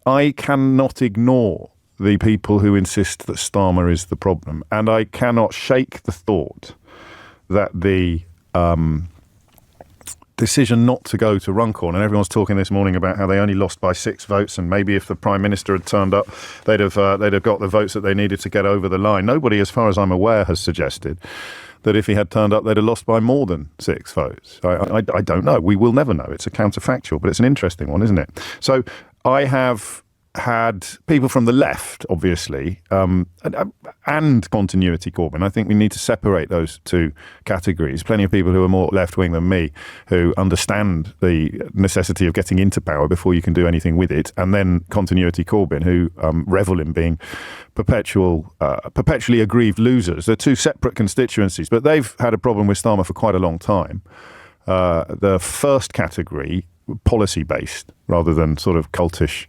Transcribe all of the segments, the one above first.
I cannot ignore the people who insist that Starmer is the problem, and I cannot shake the thought that the decision not to go to Runcorn, and everyone's talking this morning about how they only lost by 6 votes, and maybe if the Prime Minister had turned up, they'd have got the votes that they needed to get over the line. Nobody, as far as I'm aware, has suggested that if he had turned up, they'd have lost by more than 6 votes. I don't know. We will never know. It's a counterfactual, but it's an interesting one, isn't it? So I have had people from the left, obviously, and continuity Corbyn. I think we need to separate those two categories. Plenty of people who are more left-wing than me who understand the necessity of getting into power before you can do anything with it. And then continuity Corbyn, who revel in being perpetually aggrieved losers. They're two separate constituencies, but they've had a problem with Starmer for quite a long time. The first category, policy-based rather than sort of cultish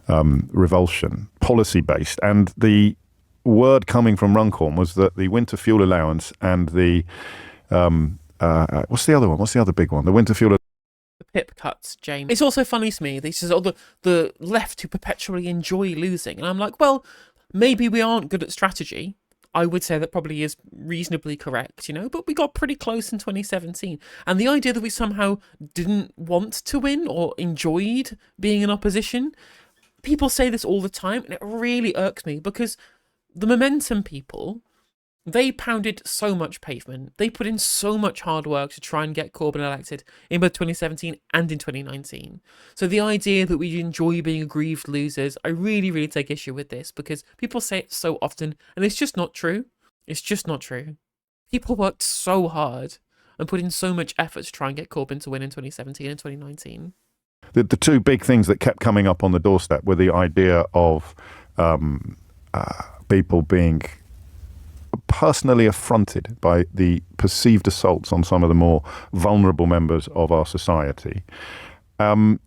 revulsion, policy-based. And the word coming from Runcorn was that the winter fuel allowance and the what's the other one? What's the other big one? The winter fuel. The PIP cuts, James. It's also funny to me. This is all the left who perpetually enjoy losing, and I'm like, well, maybe we aren't good at strategy. I would say that probably is reasonably correct, but we got pretty close in 2017. And the idea that we somehow didn't want to win or enjoyed being in opposition, people say this all the time, and it really irks me because the Momentum people, they pounded so much pavement. They put in so much hard work to try and get Corbyn elected in both 2017 and in 2019. So the idea that we enjoy being aggrieved losers, I really, really take issue with this because people say it so often, and it's just not true. It's just not true. People worked so hard and put in so much effort to try and get Corbyn to win in 2017 and 2019. The two big things that kept coming up on the doorstep were the idea of people being personally affronted by the perceived assaults on some of the more vulnerable members of our society. And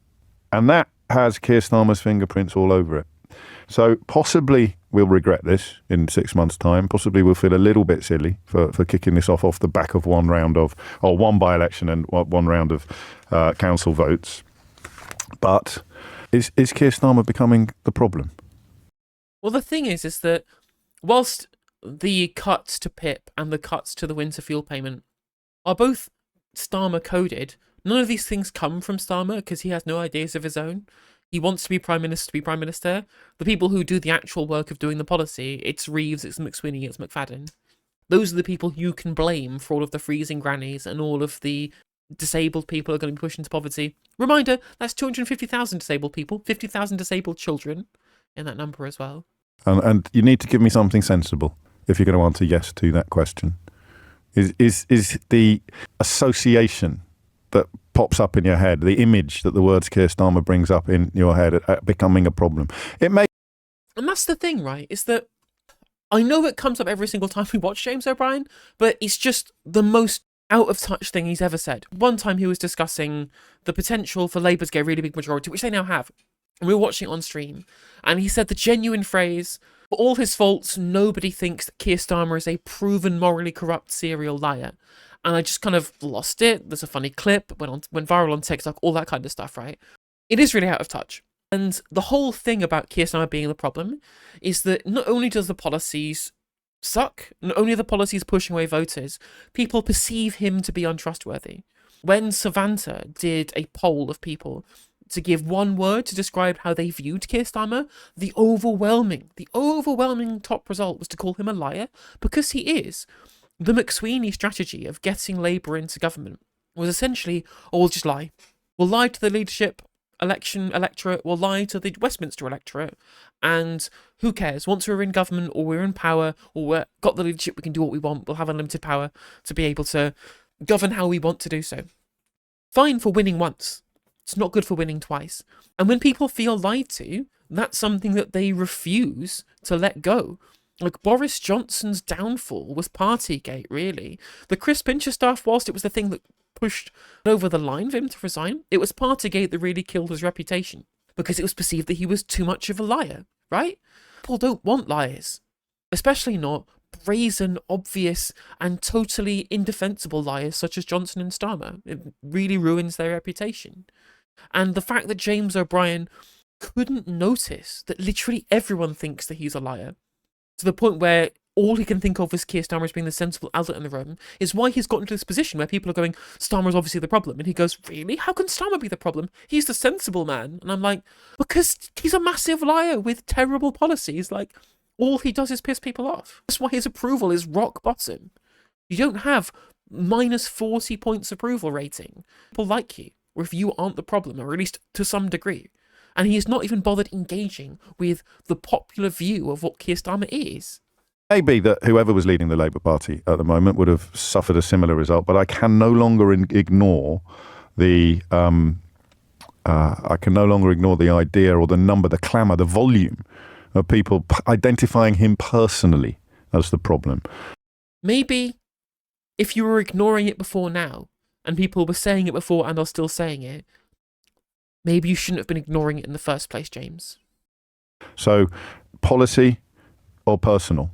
that has Keir Starmer's fingerprints all over it. So possibly we'll regret this in 6 months' time. Possibly we'll feel a little bit silly for kicking this off the back of one by-election and one round of council votes. But is Keir Starmer becoming the problem? Well, the thing is that whilst the cuts to PIP and the cuts to the winter fuel payment are both Starmer coded, none of these things come from Starmer because he has no ideas of his own. He wants to be Prime Minister. The people who do the actual work of doing the policy, it's Reeves, it's McSweeney, it's McFadden. Those are the people you can blame for all of the freezing grannies and all of the disabled people who are going to be pushed into poverty. Reminder, that's 250,000 disabled people, 50,000 disabled children in that number as well. And you need to give me something sensible if you're going to answer yes to that question. Is the association that pops up in your head, the image that the words Keir Starmer brings up in your head, becoming a problem? It may. And that's the thing, right? Is that I know it comes up every single time we watch James O'Brien, but it's just the most out of touch thing he's ever said. One time he was discussing the potential for Labour to get a really big majority, which they now have. And we were watching it on stream. And he said the genuine phrase, for all his faults, nobody thinks that Keir Starmer is a proven morally corrupt serial liar. And I just kind of lost it. There's a funny clip, went viral on TikTok, all that kind of stuff, right? It is really out of touch. And the whole thing about Keir Starmer being the problem is that not only does the policies suck, not only are the policies pushing away voters, people perceive him to be untrustworthy. When Savanta did a poll of people to give one word to describe how they viewed Keir Starmer, the overwhelming top result was to call him a liar, because he is. The McSweeney strategy of getting Labour into government was essentially, we'll just lie. We'll lie to the leadership electorate, we'll lie to the Westminster electorate, and who cares? Once we're in government or we're in power or we've got the leadership, we can do what we want. We'll have unlimited power to be able to govern how we want to do so. Fine for winning once. It's not good for winning twice. And when people feel lied to, that's something that they refuse to let go. Like Boris Johnson's downfall was Partygate, really. The Chris Pincher stuff, whilst it was the thing that pushed over the line for him to resign, it was Partygate that really killed his reputation, because it was perceived that he was too much of a liar, right? People don't want liars, especially not brazen, obvious, and totally indefensible liars such as Johnson and Starmer. It really ruins their reputation. And the fact that James O'Brien couldn't notice that literally everyone thinks that he's a liar, to the point where all he can think of as Keir Starmer as being the sensible adult in the room, is why he's gotten to this position where people are going, Starmer's obviously the problem. And he goes, really? How can Starmer be the problem? He's the sensible man. And I'm like, because he's a massive liar with terrible policies. Like, all he does is piss people off. That's why his approval is rock bottom. You don't have minus 40 points approval rating. People like you, or if you aren't the problem, or at least to some degree. And he is not even bothered engaging with the popular view of what Keir Starmer is. Maybe that whoever was leading the Labour Party at the moment would have suffered a similar result, but I can no longer ignore the idea or the number, the clamour, the volume of people identifying him personally as the problem. Maybe if you were ignoring it before now, and people were saying it before and are still saying it, maybe you shouldn't have been ignoring it in the first place, James. So, policy or personal?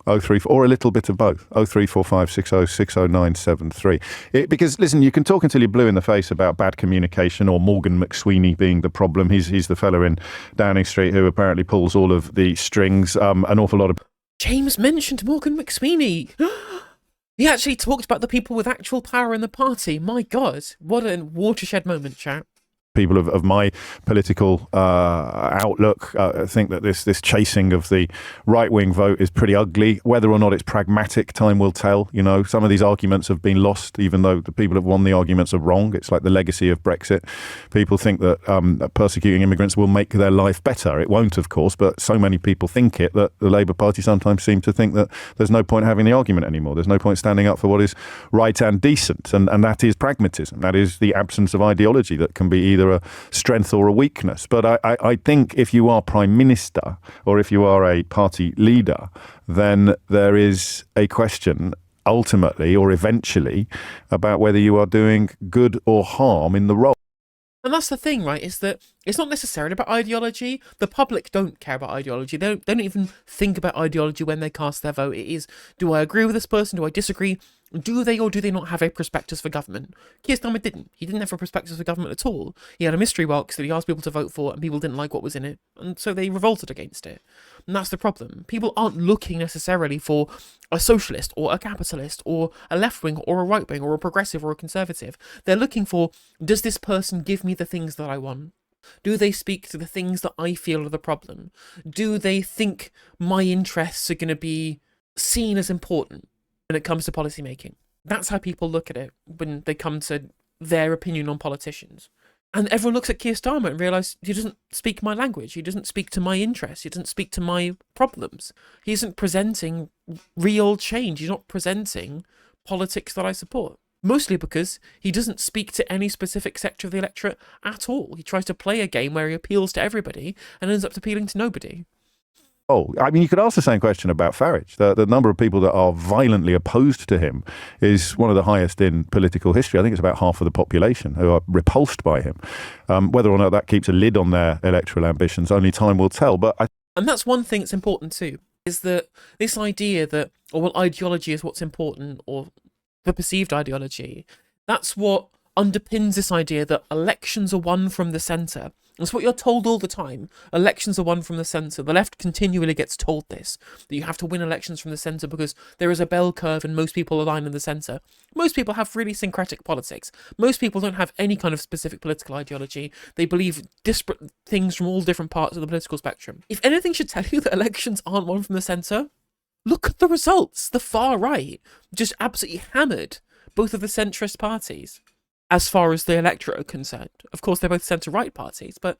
034, or a little bit of both. 03456060973. Because listen, you can talk until you're blue in the face about bad communication or Morgan McSweeney being the problem. He's the fella in Downing Street who apparently pulls all of the strings. An awful lot of James mentioned Morgan McSweeney. He actually talked about the people with actual power in the party. My God, what a watershed moment, chap. People of my political outlook think that this chasing of the right-wing vote is pretty ugly. Whether or not it's pragmatic, time will tell. You know, some of these arguments have been lost, even though the people who have won the arguments are wrong. It's like the legacy of Brexit. People think that persecuting immigrants will make their life better. It won't, of course, but so many people think it that the Labour Party sometimes seem to think that there's no point having the argument anymore. There's no point standing up for what is right and decent, and that is pragmatism. That is the absence of ideology that can be either a strength or a weakness. But I think if you are Prime Minister or if you are a party leader, then there is a question ultimately or eventually about whether you are doing good or harm in the role. And that's the thing, right, is that it's not necessarily about ideology. The public don't care about ideology. They don't even think about ideology when they cast their vote. It is, do I agree with this person? Do I disagree? Do they or do they not have a prospectus for government? Keir Starmer didn't. He didn't have a prospectus for government at all. He had a mystery box that he asked people to vote for, and people didn't like what was in it, and so they revolted against it. And that's the problem. People aren't looking necessarily for a socialist or a capitalist or a left-wing or a right-wing or a progressive or a conservative. They're looking for, does this person give me the things that I want? Do they speak to the things that I feel are the problem? Do they think my interests are going to be seen as important when it comes to policy making? That's how people look at it when they come to their opinion on politicians. And everyone looks at Keir Starmer and realises he doesn't speak my language. He doesn't speak to my interests. He doesn't speak to my problems. He isn't presenting real change. He's not presenting politics that I support. Mostly because he doesn't speak to any specific sector of the electorate at all. He tries to play a game where he appeals to everybody and ends up appealing to nobody. Oh, I mean, you could ask the same question about Farage. The number of people that are violently opposed to him is one of the highest in political history. I think it's about half of the population who are repulsed by him. Whether or not that keeps a lid on their electoral ambitions, only time will tell. And that's one thing that's important too, is that this idea that, ideology is what's important, or the perceived ideology, that's what underpins this idea that elections are won from the centre. It's what you're told all the time. Elections are won from the centre. The left continually gets told this, that you have to win elections from the centre because there is a bell curve and most people align in the centre. Most people have really syncretic politics. Most people don't have any kind of specific political ideology. They believe disparate things from all different parts of the political spectrum. If anything should tell you that elections aren't won from the centre, look at the results. The far right just absolutely hammered both of the centrist parties. As far as the electorate are concerned. Of course, they're both centre-right parties, but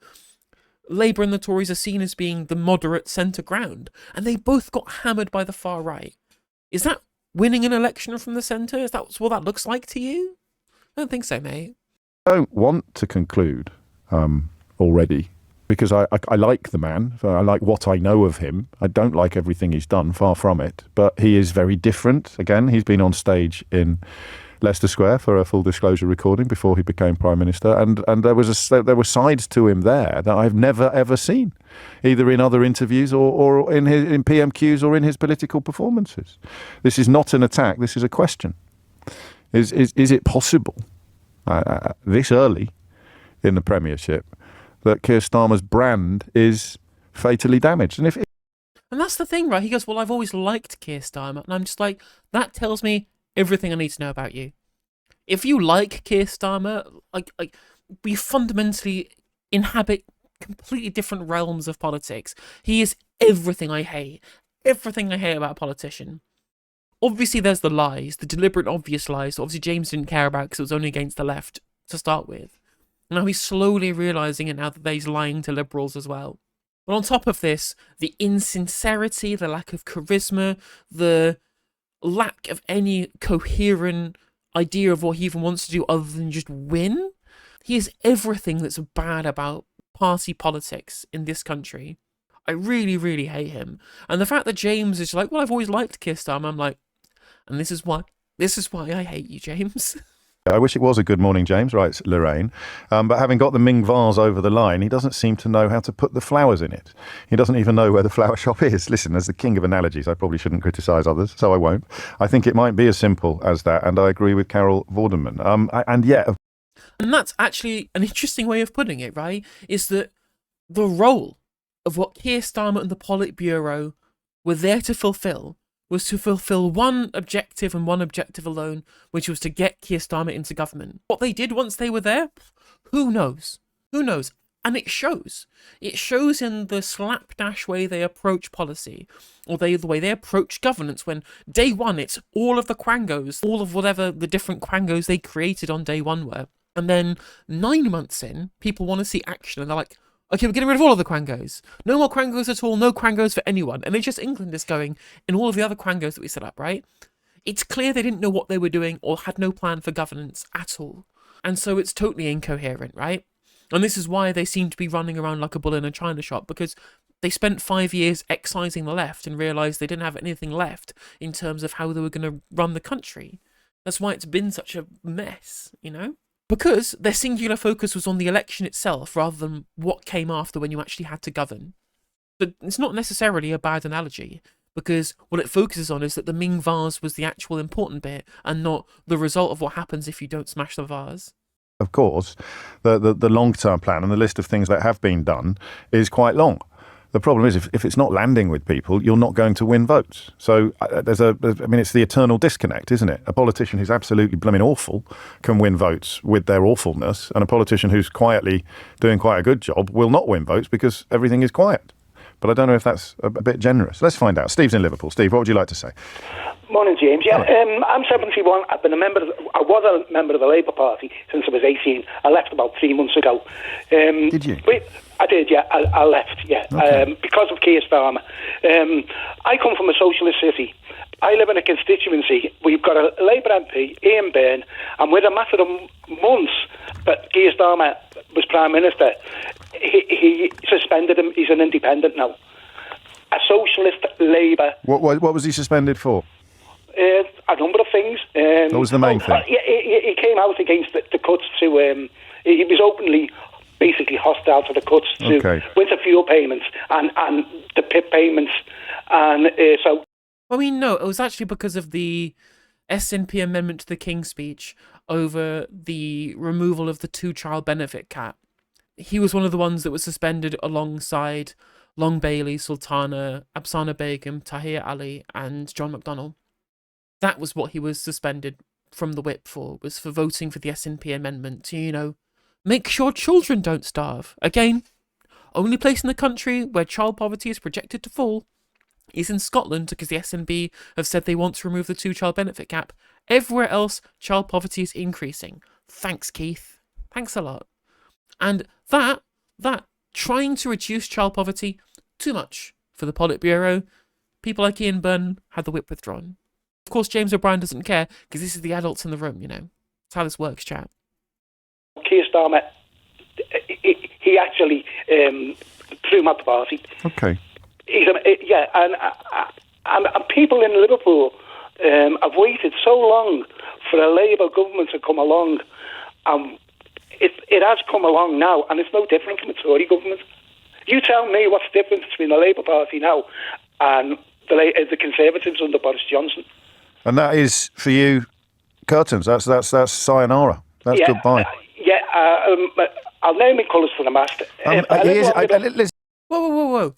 Labour and the Tories are seen as being the moderate centre ground, and they both got hammered by the far right. Is that winning an election from the centre? Is that what that looks like to you? I don't think so, mate. I don't want to conclude already, because I like the man. I like what I know of him. I don't like everything he's done, far from it, but he is very different. Again, he's been on stage in Leicester Square for a full disclosure recording before he became Prime Minister, and there were sides to him there that I've never ever seen, either in other interviews or in PMQs or in his political performances. This is not an attack. This is a question. Is it possible this early in the Premiership that Keir Starmer's brand is fatally damaged. And that's the thing, right? He goes, well, I've always liked Keir Starmer. And I'm just like, that tells me everything I need to know about you. If you like Keir Starmer, like we fundamentally inhabit completely different realms of politics. He is everything I hate. Everything I hate about a politician. Obviously, there's the lies, the deliberate, obvious lies that obviously James didn't care about because it was only against the left to start with. Now he's slowly realising it now that he's lying to liberals as well. But on top of this, the insincerity, the lack of charisma, the lack of any coherent idea of what he even wants to do other than just win. He is everything that's bad about party politics in this country. I really, really hate him. And the fact that James is like, well, I've always liked Keir Starmer, I'm like, and this is why I hate you, James. I wish it was a good morning, James, writes Lorraine. But having got the Ming vase over the line, he doesn't seem to know how to put the flowers in it. He doesn't even know where the flower shop is. Listen, as the king of analogies, I probably shouldn't criticise others, so I won't. I think it might be as simple as that, and I agree with Carol Vorderman. And that's actually an interesting way of putting it, right? Is that the role of what Keir Starmer and the Politburo were there to fulfil was to fulfill one objective and one objective alone, which was to get Keir Starmer into government. What they did once they were there, who knows? Who knows? And it shows. It shows in the slapdash way they approach policy, or the way they approach governance, when day one it's all of the quangos, all of whatever the different quangos they created on day one were. And then 9 months in, people want to see action, and they're like, okay, we're getting rid of all of the quangos. No more quangos at all, no quangos for anyone. And it's just England is going in all of the other quangos that we set up, right? It's clear they didn't know what they were doing or had no plan for governance at all. And so it's totally incoherent, right? And this is why they seem to be running around like a bull in a china shop, because they spent 5 years excising the left and realised they didn't have anything left in terms of how they were going to run the country. That's why it's been such a mess, you know? Because their singular focus was on the election itself rather than what came after when you actually had to govern. But it's not necessarily a bad analogy, because what it focuses on is that the Ming vase was the actual important bit and not the result of what happens if you don't smash the vase. Of course, the long-term plan and the list of things that have been done is quite long. The problem is, if it's not landing with people, you're not going to win votes. So it's the eternal disconnect, isn't it? A politician who's absolutely blooming awful can win votes with their awfulness, and a politician who's quietly doing quite a good job will not win votes because everything is quiet. But I don't know if that's a bit generous. Let's find out. Steve's in Liverpool. Steve, what would you like to say? Morning, James. Yeah, I'm 71. I was a member of the Labour Party since I was 18. I left about 3 months ago. Did you? I did, yeah. I left, yeah, okay. Because of Keir Starmer. I come from a socialist city. I live in a constituency. We've got a Labour MP, Ian Byrne, and with a matter of months that Keir Starmer was Prime Minister, he suspended him. He's an independent now. A socialist Labour. What was he suspended for? A number of things. What was the main thing? He came out against the cuts to... he was openly, basically hostile to the cuts to winter fuel payments and the PIP payments. And so... I mean, no, it was actually because of the SNP amendment to the King's Speech over the removal of the 2-child benefit cap. He was one of the ones that was suspended alongside Long Bailey, Sultana, Absana Begum, Tahir Ali and John McDonnell. That was what he was suspended from the whip for, was for voting for the SNP amendment to, make sure children don't starve. Again, only place in the country where child poverty is projected to fall is in Scotland, because the SNP have said they want to remove the 2-child benefit cap. Everywhere else, child poverty is increasing. Thanks, Keith. Thanks a lot. And that trying to reduce child poverty, too much for the Politburo. People like Ian Byrne had the whip withdrawn. Of course, James O'Brien doesn't care, because this is the adults in the room, That's how this works, chat. Keir Starmer, he actually threw him out the party. Okay. And people in Liverpool have waited so long for a Labour government to come along. It has come along now, and it's no different from a Tory government. You tell me what's the difference between the Labour Party now and the Conservatives under Boris Johnson. And that is, for you, curtains. That's sayonara. That's goodbye. I'll nail my colours to the mast. Listen, Whoa.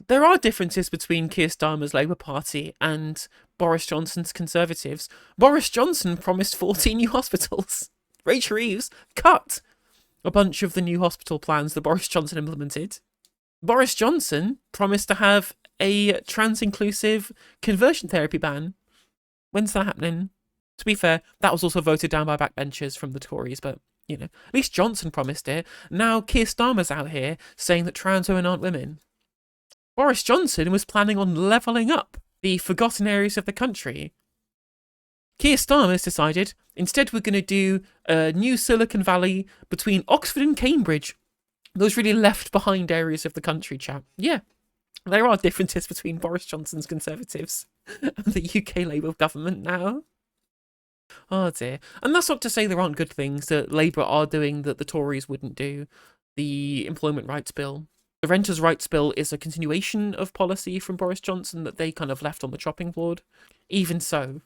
There are differences between Keir Starmer's Labour Party and Boris Johnson's Conservatives. Boris Johnson promised 14 new hospitals. Rachel Reeves cut a bunch of the new hospital plans that Boris Johnson implemented. Boris Johnson promised to have a trans-inclusive conversion therapy ban. When's that happening? To be fair, that was also voted down by backbenchers from the Tories, but, you know, at least Johnson promised it. Now Keir Starmer's out here saying that trans women aren't women. Boris Johnson was planning on levelling up the forgotten areas of the country. Keir Starmer's decided, instead we're going to do a new Silicon Valley between Oxford and Cambridge. Those really left behind areas of the country, chap. Yeah, there are differences between Boris Johnson's Conservatives and the UK Labour government now. Oh dear. And that's not to say there aren't good things that Labour are doing that the Tories wouldn't do. The Employment Rights Bill. The Renters' Rights Bill is a continuation of policy from Boris Johnson that they kind of left on the chopping board. Even so,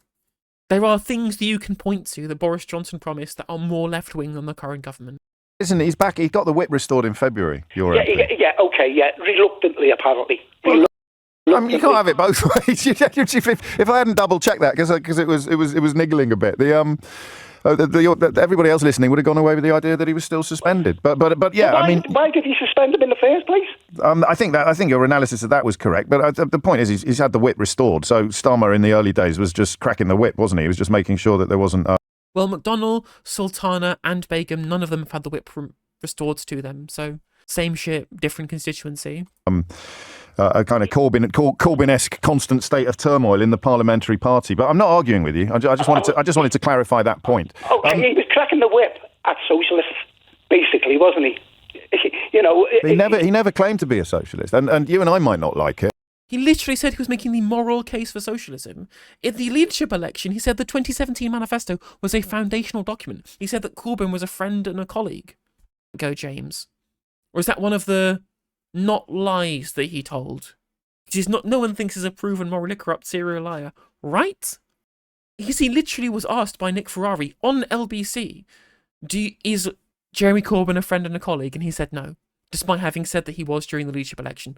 there are things that you can point to that Boris Johnson promised that are more left-wing than the current government. Isn't he? He's back. He got the whip restored in February. Reluctantly, apparently. You can't have it both ways. If I hadn't double checked that, because it was niggling a bit. Everybody else listening would have gone away with the idea that he was still suspended. But yeah, why did he suspend him in the first place? I think your analysis of that was correct. But the point is, he's had the whip restored. So Starmer in the early days was just cracking the whip, wasn't he? He was just making sure that there wasn't. Well, McDonnell, Sultana, and Begum, none of them have had the whip restored to them. So same shit, different constituency. A kind of Corbyn-esque constant state of turmoil in the parliamentary party. But I'm not arguing with you. I just wanted to clarify that point. Okay, he was cracking the whip at socialists, basically, wasn't he? He never claimed to be a socialist, and you and I might not like it. He literally said he was making the moral case for socialism. In the leadership election, he said the 2017 manifesto was a foundational document. He said that Corbyn was a friend and a colleague. Go, James. Or is that one of the not lies that he told? Because no one thinks he's a proven morally corrupt serial liar, right? Because he literally was asked by Nick Ferrari on LBC, is Jeremy Corbyn a friend and a colleague? And he said no, despite having said that he was during the leadership election.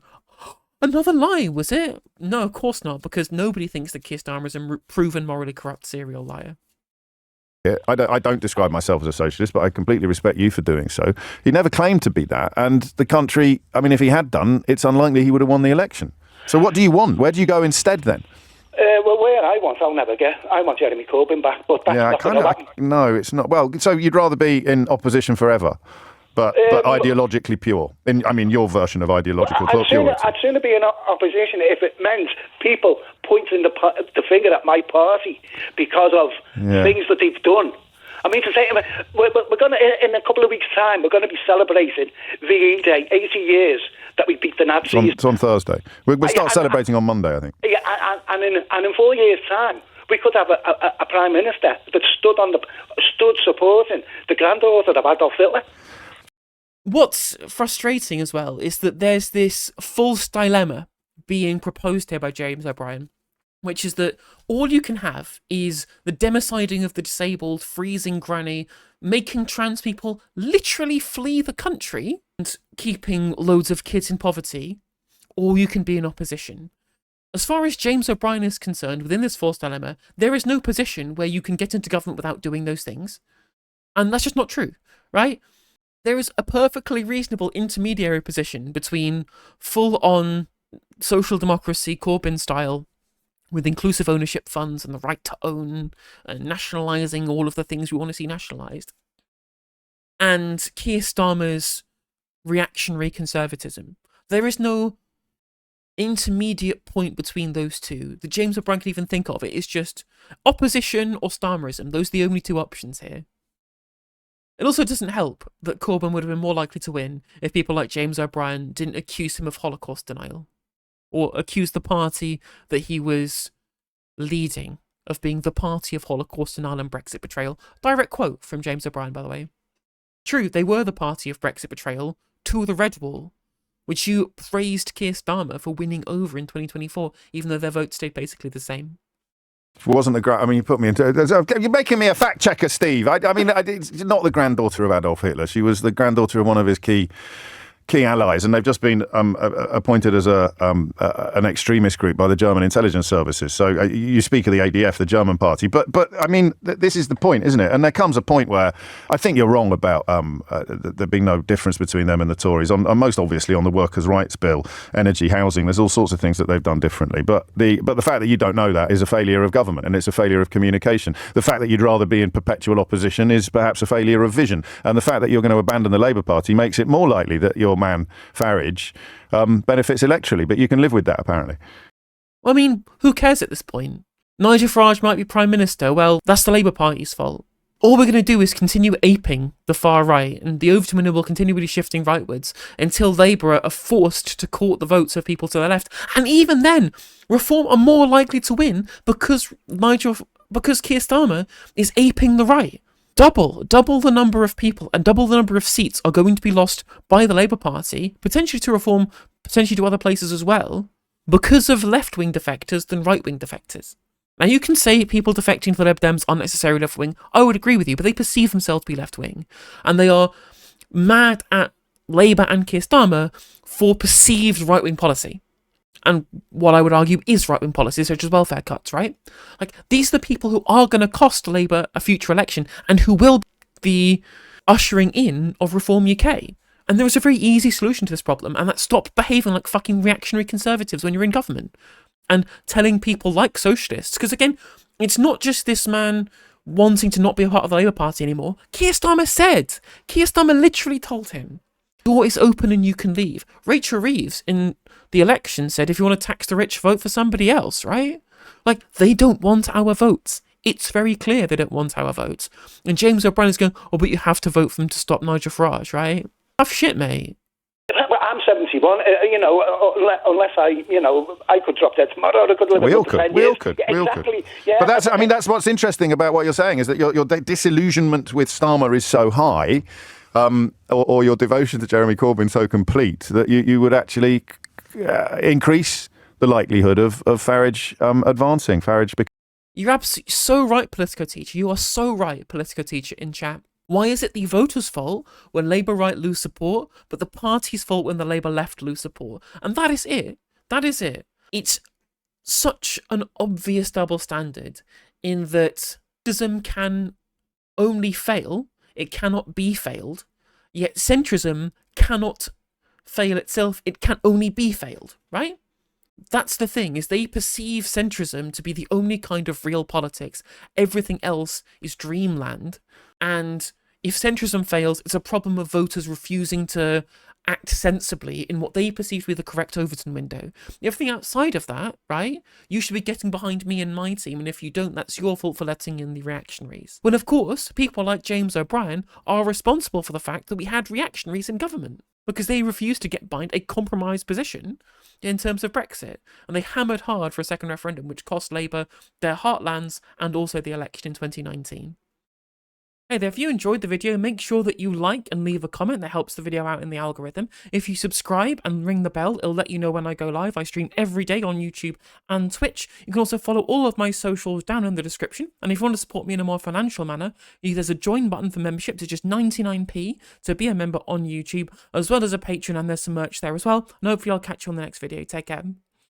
Another lie, was it? No, of course not, because nobody thinks that Keir Starmer is a proven morally corrupt serial liar. Yeah, I don't describe myself as a socialist, but I completely respect you for doing so. He never claimed to be that, and the country, if he had done, it's unlikely he would have won the election. So what do you want? Where do you go instead then? Where I want, I'll never get. I want Jeremy Corbyn back, but that's not going to happen. No, it's not. Well, so you'd rather be in opposition forever? But ideologically pure. Your version of ideological purity. I'd sooner be in opposition if it meant people pointing the finger at my party because of things that they've done. To say, we're going to, in a couple of weeks' time, we're going to be celebrating VE Day, 80 years that we beat the Nazis. It's on Thursday. We'll start celebrating on Monday, I think. Yeah, and in 4 years' time, we could have a Prime Minister that stood supporting the granddaughter of Adolf Hitler. What's frustrating as well is that there's this false dilemma being proposed here by James O'Brien, which is that all you can have is the demociding of the disabled, freezing granny, making trans people literally flee the country and keeping loads of kids in poverty, or you can be in opposition. As far as James O'Brien is concerned, within this false dilemma, there is no position where you can get into government without doing those things. And that's just not true, right? There is a perfectly reasonable intermediary position between full-on social democracy, Corbyn style, with inclusive ownership funds and the right to own, and nationalising all of the things we want to see nationalised, and Keir Starmer's reactionary conservatism. There is no intermediate point between those two that James O'Brien can even think of. It is just opposition or Starmerism. Those are the only two options here. It also doesn't help that Corbyn would have been more likely to win if people like James O'Brien didn't accuse him of Holocaust denial, or accuse the party that he was leading of being the party of Holocaust denial and Brexit betrayal. Direct quote from James O'Brien, by the way. True, they were the party of Brexit betrayal to the Red Wall, which you praised Keir Starmer for winning over in 2024, even though their vote stayed basically the same. wasn't the I mean, you put me into. You're making me a fact checker, Steve. I mean, it's not the granddaughter of Adolf Hitler. She was the granddaughter of one of his key allies, and they've just been appointed as an extremist group by the German intelligence services. So you speak of the ADF, the German party, but I mean, this is the point, isn't it? And there comes a point where I think you're wrong about there being no difference between them and the Tories. On most obviously on the workers' rights bill, energy, housing. There's all sorts of things that they've done differently. But the fact that you don't know that is a failure of government, and it's a failure of communication. The fact that you'd rather be in perpetual opposition is perhaps a failure of vision, and the fact that you're going to abandon the Labour Party makes it more likely that your man Farage benefits electorally, but you can live with that apparently. Well, I mean, who cares at this point? Nigel Farage might be Prime Minister, well, that's the Labour Party's fault. All we're going to do is continue aping the far right, and the Overton window will continually shifting rightwards until Labour are forced to court the votes of people to the left. And even then, Reform are more likely to win because Keir Starmer is aping the right. Double the number of people and double the number of seats are going to be lost by the Labour Party, potentially to Reform, potentially to other places as well, because of left-wing defectors than right-wing defectors. Now, you can say people defecting to the Lib Dems aren't necessarily left-wing. I would agree with you, but they perceive themselves to be left-wing. And they are mad at Labour and Keir Starmer for perceived right-wing policy. And what I would argue is right-wing policies, such as welfare cuts, right? Like, these are the people who are going to cost Labour a future election and who will be ushering in of Reform UK. And there is a very easy solution to this problem, and that's stop behaving like fucking reactionary conservatives when you're in government. And telling people like socialists, because again, it's not just this man wanting to not be a part of the Labour Party anymore. Keir Starmer literally told him, door is open and you can leave. Rachel Reeves in the election said, if you want to tax the rich, vote for somebody else, right? Like, they don't want our votes. It's very clear they don't want our votes. And James O'Brien is going, oh, but you have to vote for them to stop Nigel Farage, right? Tough shit, mate. Well, I'm 71, unless I could drop dead tomorrow, or I could live We all another 10 could. years. We all could. Yeah, But that's what's interesting about what you're saying is that your disillusionment with Starmer is so high, or your devotion to Jeremy Corbyn so complete that you would actually increase the likelihood of Farage advancing. You're absolutely so right, Politico Teacher. You are so right, Politico Teacher in chat. Why is it the voters' fault when Labour right lose support, but the party's fault when the Labour left lose support? And that is it. That is it. It's such an obvious double standard in that centrism can only fail, it cannot be failed, yet centrism cannot fail itself, it can only be failed, right? That's the thing, is they perceive centrism to be the only kind of real politics. Everything else is dreamland. And if centrism fails, it's a problem of voters refusing to act sensibly in what they perceive to be the correct Overton window. Everything outside of that, right? You should be getting behind me and my team, and if you don't, that's your fault for letting in the reactionaries. When, of course, people like James O'Brien are responsible for the fact that we had reactionaries in government, because they refused to get behind a compromised position in terms of Brexit, and they hammered hard for a second referendum, which cost Labour their heartlands and also the election in 2019. Hey there, if you enjoyed the video, make sure that you like and leave a comment. That helps the video out in the algorithm. If you subscribe and ring the bell, it'll let you know when I go live. I stream every day on YouTube and Twitch. You can also follow all of my socials down in the description. And if you want to support me in a more financial manner, there's a join button for membership to just 99p to be a member on YouTube, as well as a Patreon, and there's some merch there as well. And hopefully I'll catch you on the next video. Take care.